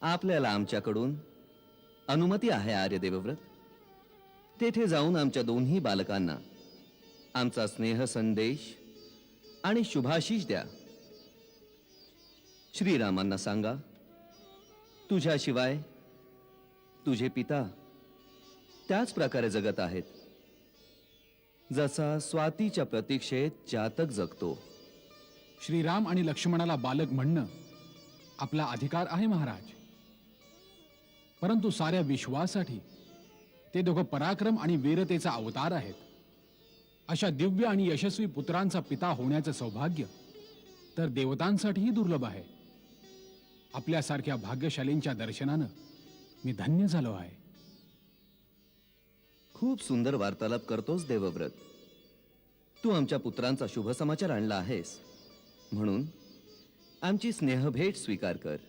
आपल्याला आमच्याकडून अनुमती आहे आर्य देवव्रत. तेथे जाऊन आमच्या दोन्ही बालकांना आमचा स्नेह संदेश आणि शुभाशीष द्या. श्रीरामांना सांगा, तुझ्याशिवाय तुझे पिता त्याच प्रकारे जगत आहेत, जसा स्वातीच्या प्रतीक्षेत जातक जगतो. श्रीराम आणि लक्ष्मणाला बालक म्हणणं आपला अधिकार आहे महाराज, परंतु साऱ्या विश्वासाठी ते दोघं पराक्रम आणि वीरतेचा अवतार आहेत. अशा दिव्य आणि यशस्वी पुत्रांचा पिता होण्याचं सौभाग्य तर देवतांसाठीही दुर्लभ आहे. आपल्यासारख्या भाग्यशालींच्या दर्शनानं मी धन्य झालो आहे. खूप सुंदर वार्तालाप करतोस देवव्रत. तू आमच्या पुत्रांचा शुभ समाचार आणला आहेस, म्हणून आमची स्नेहभेट स्वीकार कर.